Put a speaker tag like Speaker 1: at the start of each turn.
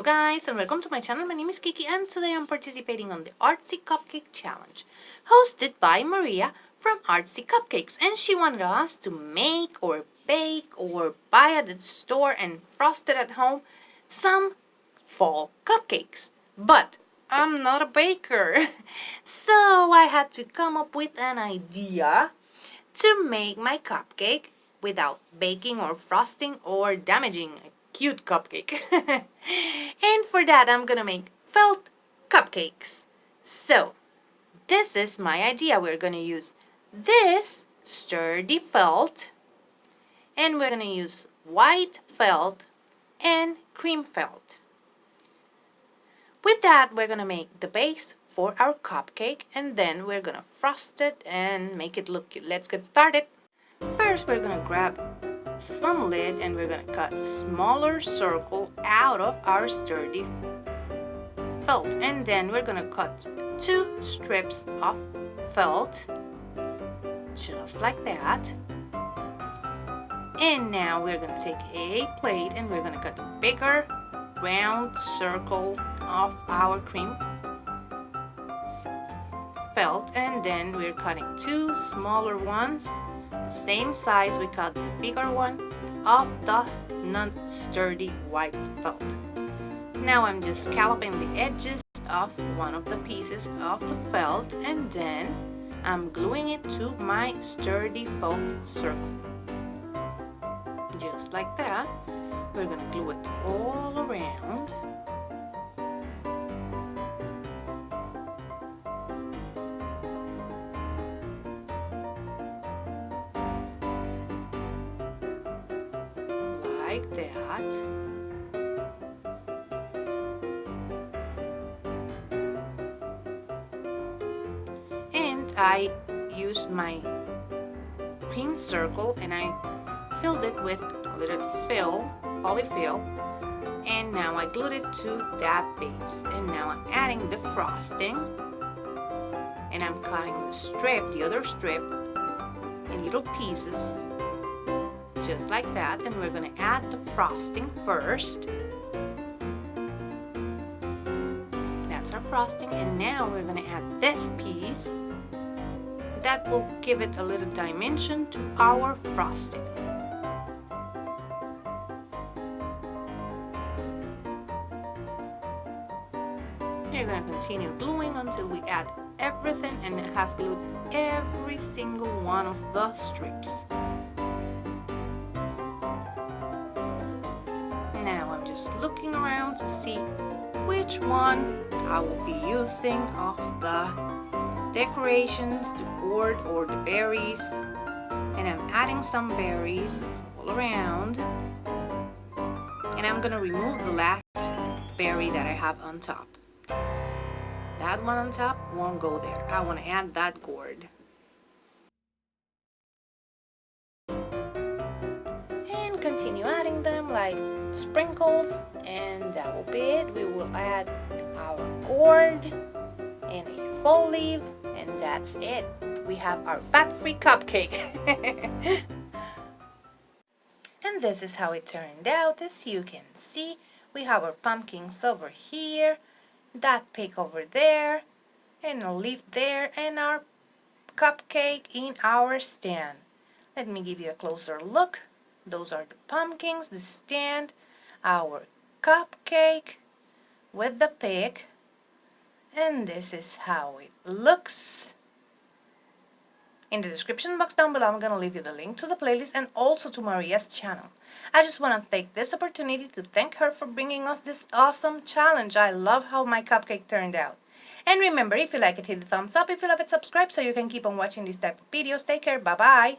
Speaker 1: guys, and welcome to my channel. My name is Kiki and today I'm participating on the Artsy Cupcake Challenge hosted by Maria from Artsy Cupcakes, and she wanted us to make or bake or buy at the store and frost it at home some fall cupcakes. But I'm not a baker, so I had to come up with an idea to make my cupcake without baking or frosting or damaging a cute cupcake. And for that I'm gonna make felt cupcakes. So this is my idea. We're gonna use this sturdy felt, and we're gonna use white felt and cream felt. With that, we're gonna make the base for our cupcake, and then we're gonna frost it and make it look cute. Let's get started. First, we're gonna grab some lid and we're gonna cut a smaller circle out of our sturdy felt, and then we're gonna cut 2 strips of felt just like that. And now we're gonna take a plate and we're gonna cut a bigger round circle of our cream felt, and then we're cutting 2 smaller ones the same size we cut the bigger one of the non-sturdy white felt. Now I'm just scalloping the edges of one of the pieces of the felt, and then I'm gluing it to my sturdy felt circle just like that. We're gonna glue it all around. Like that. And I used my cream circle and I filled it with a little polyfill, and now I glued it to that base. And now I'm adding the frosting, and I'm cutting the other strip in little pieces just like that. And we're gonna add the frosting first. That's our frosting, and now we're gonna add this piece that will give it a little dimension to our frosting. We're going to continue gluing until we add everything and have glued every single one of the strips. Now I'm just looking around to see which one I will be using of the decorations, the gourd or the berries, and I'm adding some berries all around, and I'm gonna remove the last berry that I have on top. That one on top won't go there. I want to add that gourd. And continue adding them like sprinkles, and that will be it. We will add our gourd and a fall leaf, and that's it. We have our fat-free cupcake. And this is how it turned out. As you can see, we have our pumpkins over here, that pig over there, and a leaf there, and our cupcake in our stand. Let me give you a closer look. Those are the pumpkins, the stand, our cupcake with the pig, and this is how it looks. In the description box down below, I'm going to leave you the link to the playlist and also to Maria's channel. I just want to take this opportunity to thank her for bringing us this awesome challenge. I love how my cupcake turned out. And remember, if you like it, hit the thumbs up. If you love it, subscribe so you can keep on watching these type of videos. Take care. Bye-bye.